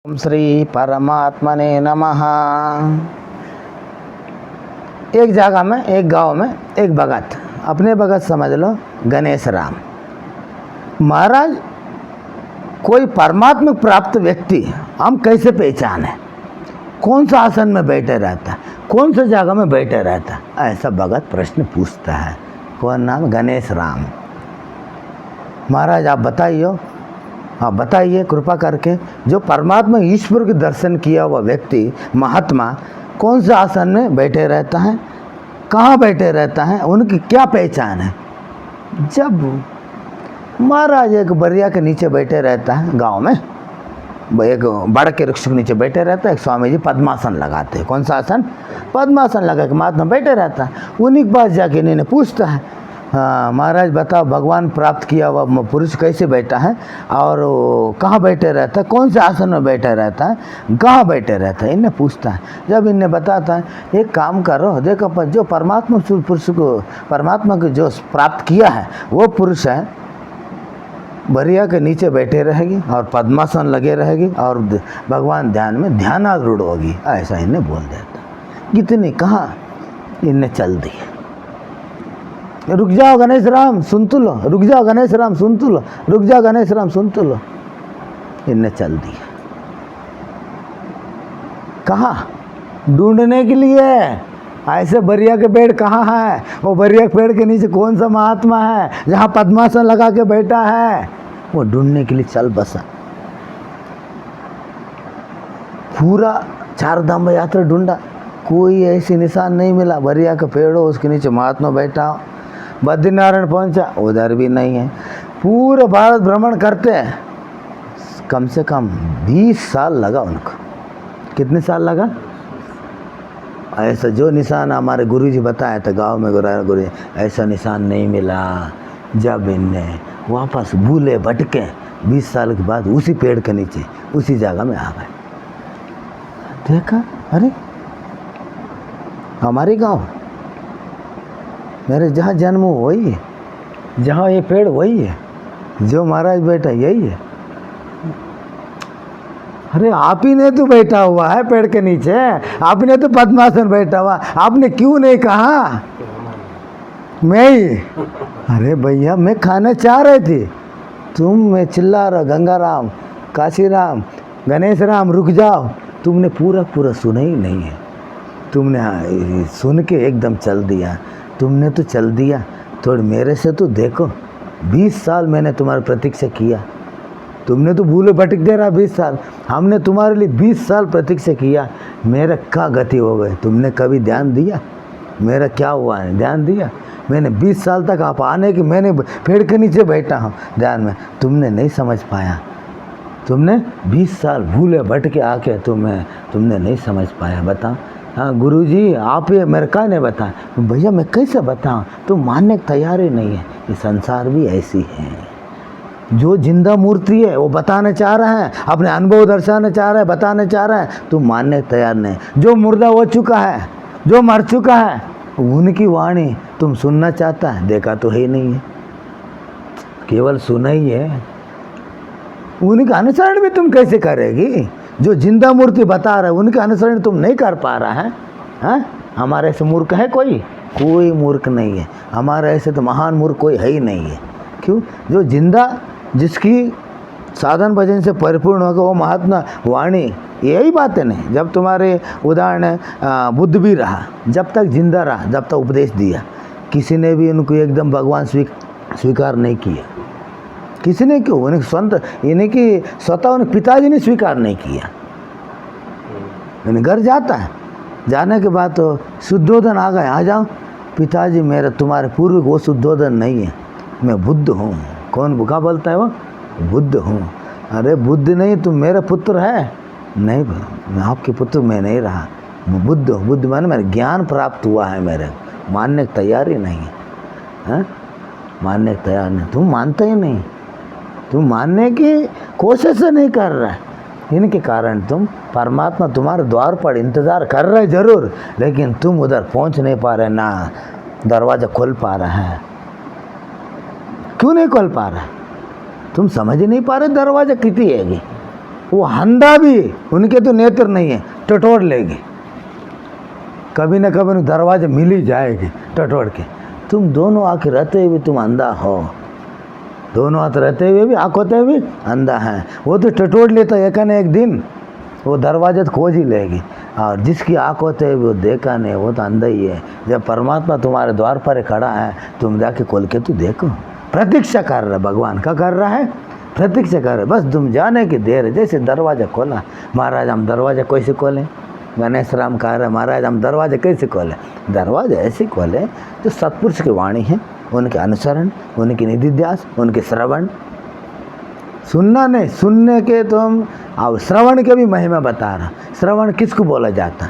ओम श्री परमात्मने नमः। एक जगह में, एक गांव में एक भगत, अपने भगत समझ लो गणेश राम महाराज। कोई परमात्मा प्राप्त व्यक्ति हम कैसे पहचाने? कौन सा आसन में बैठे रहता, कौन सा जगह में बैठे रहता, ऐसा भगत प्रश्न पूछता है। कौन नाम? गणेश राम। महाराज आप बताइए, हाँ बताइए कृपा करके, जो परमात्मा ईश्वर के दर्शन किया हुआ व्यक्ति महात्मा कौन से आसन में बैठे रहता है, कहाँ बैठे रहता है, उनकी क्या पहचान है? जब महाराज एक बरिया के नीचे बैठे रहता है गांव में, एक बड़ के वृक्ष के नीचे बैठे रहता है। एक स्वामी जी पद्मासन लगाते हैं। कौन सा आसन? पद्मासन लगा के महात्मा बैठे रहता है। उन्हीं के पास जाके इन्हें पूछता है, हाँ महाराज बताओ, भगवान प्राप्त किया हुआ पुरुष कैसे बैठा है और कहाँ बैठे रहता है, कौन से आसन में बैठे रहता है, कहाँ बैठे रहता है, इन्हें पूछता है। जब इन्हें बताता है, एक काम करो, देखो जो परमात्मा पुरुष को, परमात्मा को जो प्राप्त किया है वो पुरुष है, बरिया के नीचे बैठे रहेगी और पद्मासन लगे रहेगी और भगवान ध्यान में ध्यानारूढ़ होगी, ऐसा इन्हें बोल देता। कितनी कहा, इन्हें चल दी। रुक जाओ गणेश राम सुन तो लो, रुक जाओ गणेश राम सुन तो लो, रुक जाओ गणेश राम सुन तो लो। इन्हें चल दिया। कहाँ? ढूंढने के लिए। ऐसे बरिया के पेड़ कहाँ है? वो बरिया के पेड़ के नीचे कौन सा महात्मा है जहाँ पद्मासन लगा के बैठा है, वो ढूंढने के लिए चल बसा। पूरा चार धाम यात्रा ढूंढा, कोई ऐसी निशान नहीं मिला। बरिया का पेड़ हो, उसके नीचे महात्मा बैठा हो। बद्रीनारायण पहुंचा, उधर भी नहीं है। पूरा भारत भ्रमण करते हैं, कम से कम 20 साल लगा उनको। कितने साल लगा? ऐसा जो निशान हमारे गुरुजी बताया था गांव में, गुरु ऐसा निशान नहीं मिला। जब इनने वापस भूले भटके 20 साल के बाद उसी पेड़ के नीचे उसी जगह में आ गए। देखा, अरे हमारे गांव, मेरे जहाँ जन्म हो वही है, जहाँ ये पेड़ वही है, जो महाराज बैठा यही है। अरे आप ही ने तो बैठा हुआ है पेड़ के नीचे, आपने तो पद्मासन बैठा हुआ, आपने क्यों नहीं कहा? मैं ही? अरे भैया मैं खाना चाह रही थी, मैं चिल्ला रहा गंगाराम, काशीराम, गणेश राम रुक जाओ। तुमने पूरा सुना ही नहीं है। तुमने सुन के एकदम चल दिया। तुमने तो चल दिया, थोड़ी मेरे से तो देखो। 20 साल मैंने तुम्हारी प्रतीक्षा किया, तुमने तो भूले भटक दे रहा 20 साल। हमने तुम्हारे लिए 20 साल प्रतीक्षा किया, मेरा क्या गति हो गई? तुमने कभी ध्यान दिया मेरा क्या हुआ है? ध्यान दिया? मैंने 20 साल तक आप आने के, मैंने पेड़ के नीचे बैठा हूँ ध्यान में, तुमने नहीं समझ पाया। तुमने 20 साल भूले भटके आके तुमने नहीं समझ पाया। बताओ। हाँ गुरुजी आप ये मेरे का नहीं बताया। भैया मैं कैसे बताऊँ, तुम मानने को तैयार ही नहीं है। ये संसार भी ऐसी है। जो जिंदा मूर्ति है वो बताना चाह रहे हैं, अपने अनुभव दर्शाना चाह रहे हैं, बताना चाह रहे हैं, तुम मानने को तैयार नहीं। जो मुर्दा हो चुका है, जो मर चुका है, उनकी वाणी तुम सुनना चाहता है, देखा तो है नहीं है, केवल सुना ही है। उनका अनुसरण भी तुम कैसे करेगी? जो जिंदा मूर्ति बता रहा है उनका अनुसरण तुम नहीं कर पा रहा है। हाँ, हमारे ऐसे मूर्ख है कोई मूर्ख नहीं है। हमारे ऐसे तो महान मूर्ख कोई है ही नहीं है। क्यों? जो जिंदा, जिसकी साधन भजन से परिपूर्ण होगा वो महात्मा वाणी, यही बात है नहीं। जब तुम्हारे उदाहरण है, बुद्ध भी रहा, जब तक जिंदा रहा, जब तक उपदेश दिया, किसी ने भी उनको एकदम भगवान स्वीकार नहीं किया। किसी ने क्यों? उन्हें स्वतः उन्हें पिताजी ने स्वीकार नहीं किया। घर जाता है, जाने के बाद तो शुद्धोधन आ गए, आ जाओ पिताजी, मेरा तुम्हारे पूर्व वो शुद्धोधन नहीं है, मैं बुद्ध हूँ। कौन भूखा बोलता है? वो बुद्ध हूँ। अरे बुद्ध नहीं, तुम मेरा पुत्र है। नहीं, मैं आपके पुत्र मैं नहीं रहा, मैं बुद्ध हूँ। बुद्ध माने मेरे ज्ञान प्राप्त हुआ है, मेरे मानने की तैयारी नहीं है। हाँ? मानने की तैयार नहीं, तुम मानते ही नहीं, तुम मानने की कोशिश नहीं कर रहा है। इनके कारण तुम, परमात्मा तुम्हारे द्वार पर इंतज़ार कर रहे जरूर, लेकिन तुम उधर पहुंच नहीं पा रहे, ना दरवाज़ा खोल पा रहा है। क्यों नहीं खोल पा रहा? तुम समझ नहीं पा रहे दरवाज़ा कितनी हैगी। वो अंधा भी, उनके तो नेत्र नहीं है, टटोर लेगी, कभी न कभी दरवाजे मिल ही जाएगी टटोर के। तुम दोनों आँख रहते हुए तुम अंधा हो, दोनों हाथ रहते हुए भी, आँख होते हुए अंधा है। वो तो टटोर लेता एक न एक दिन, वो दरवाजे तो खोज ही लेगी। और जिसकी आँख होते हुए वो देखा नहीं, वो तो अंधा ही है। जब परमात्मा तुम्हारे द्वार पर खड़ा है, तुम जाके खोल के तो देखो। प्रतीक्षा कर रहा है भगवान, क्या कर रहा है? प्रतीक्षा कर रहा है, बस तुम जाने की देर है। जैसे दरवाज़ा खोला, महाराज हम दरवाज़ा कैसे खोलें? गणेश राम कह रहे महाराज हम दरवाज़ा कैसे खोलें? दरवाज़ा ऐसे खोले जो सत्पुरुष की वाणी है, उनके अनुसरण, उनकी निधिध्यास, उनके श्रवण, सुनना नहीं, सुनने के तुम अब श्रवण के भी महिमा बता रहा। श्रवण किसको बोला जाता?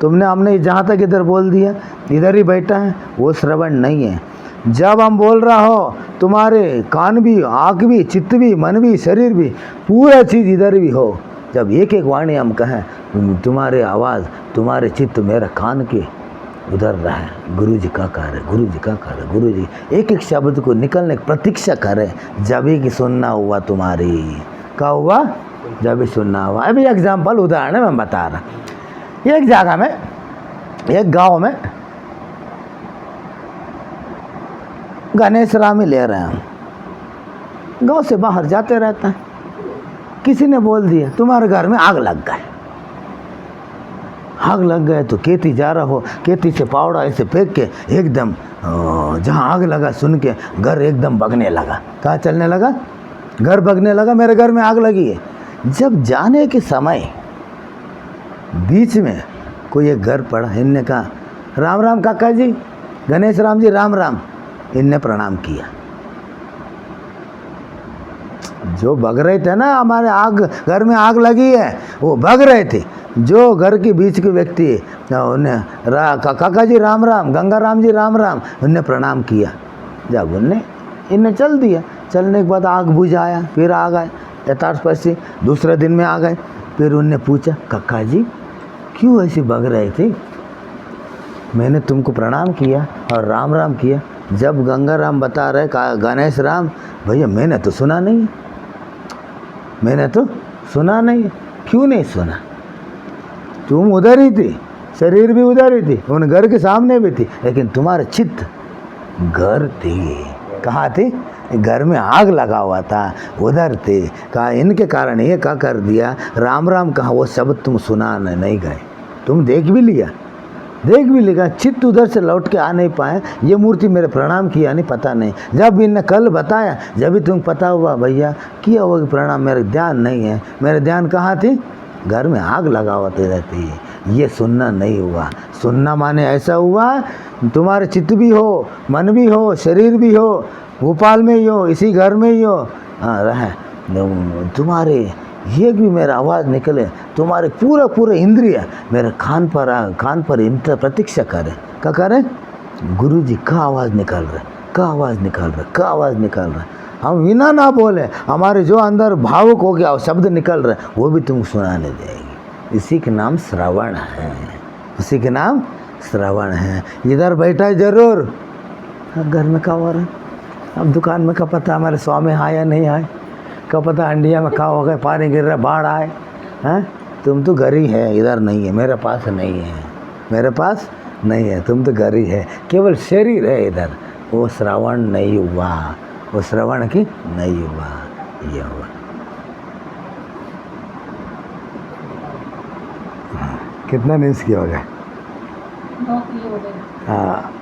तुमने हमने जहाँ तक इधर बोल दिया, इधर ही बैठा है, वो श्रवण नहीं है। जब हम बोल रहा हो, तुम्हारे कान भी, आँख भी, चित्त भी, मन भी, शरीर भी, पूरा चीज़ इधर भी हो। जब एक एक वाणी हम कहें, तुम्हारे आवाज़, तुम्हारे चित्त मेरा कान के उधर रहे, गुरु जी का कार्य, गुरु जी का कार्य, गुरु जी एक एक शब्द को निकलने की प्रतीक्षा करे। जब ही कि सुनना हुआ तुम्हारी, क्या हुआ? जब भी सुनना हुआ। अभी एग्जाम्पल, उदाहरण मैं बता रहा। एक जगह में, एक गांव में गणेश राम ही ले रहे हैं, गांव से बाहर जाते रहता है। किसी ने बोल दिया तुम्हारे घर में आग लग गए। आग लग गए तो खेती जा रहा हो, खेती से पावड़ा ऐसे फेंक के एकदम जहाँ आग लगा सुन के घर एकदम बगने लगा। कहाँ चलने लगा? घर बगने लगा, मेरे घर में आग लगी है। जब जाने के समय बीच में कोई एक घर पड़ा, इनने कहा राम राम काका जी, गणेश राम जी राम राम। इनने प्रणाम किया। जो भग रहे थे ना, हमारे आग, घर में आग लगी है, वो भग रहे थे। जो घर के बीच के व्यक्ति उन्हें काका जी राम राम, गंगा राम जी राम राम, उनने प्रणाम किया। जब उनने इन्हें चल दिया, चलने के बाद आग बुझाया, फिर आ गए यथार्थपसी, दूसरे दिन में आ गए। फिर उनने पूछा काका जी क्यों ऐसे भग रहे थे? मैंने तुमको प्रणाम किया और राम राम किया। जब गंगा राम बता रहे गणेश राम, भैया मैंने तो सुना नहीं, मैंने तो सुना नहीं। क्यों नहीं सुना? तुम उधर ही थी, शरीर भी उधर ही थी, उन घर के सामने भी थी, लेकिन तुम्हारा चित्त घर थी। कहाँ थी? घर में आग लगा हुआ था, उधर थे। कहा इनके कारण ये क्या कर दिया, राम राम कहा, वो शब्द तुम सुना नहीं गए। तुम देख भी लिया, देख भी लिखा, चित्त उधर से लौट के आ नहीं पाए। ये मूर्ति मेरे प्रणाम किया नहीं, पता नहीं। जब इनने कल बताया, जब भी तुम पता हुआ भैया किया होगा प्रणाम, मेरे ध्यान नहीं है। मेरे ध्यान कहाँ थी? घर में आग लगा होती रहती है। ये सुनना नहीं हुआ। सुनना माने ऐसा हुआ तुम्हारे चित्त भी हो, मन भी हो, शरीर भी हो, भोपाल में ही हो, इसी घर में ही हो, हाँ रहे तुम्हारे ये भी मेरा आवाज़ निकले, तुम्हारे पूरा पूरा इंद्रिय मेरे कान पर इंद्र प्रतीक्षा करे। क्या करे? गुरु जी का आवाज़ निकल रहा, का आवाज़ निकल रहा, का आवाज़ निकल रहा। हम बिना ना बोले हमारे जो अंदर भावुक हो गया शब्द निकल रहा है, वो भी तुम सुनाने देगी। इसी के नाम श्रवण है, इसी के नाम श्रवण है। इधर बैठा है जरूर, घर में क्या हो रहा है, अब दुकान में क्या पता हमारे स्वामी आए या नहीं आए, क्या पता अंडिया में क्या हो गए, पानी गिर रहा, बाढ़ आए हैं। तुम तो घर ही है, इधर नहीं है, मेरे पास नहीं है, मेरे पास नहीं है, तुम तो घर ही है, केवल शरीर है इधर। वो श्रवण नहीं हुआ, वो श्रवण की नहीं हुआ, ये हुआ। कितना न्यूज़ किया हो गया? 9 किलो हो गए। हाँ,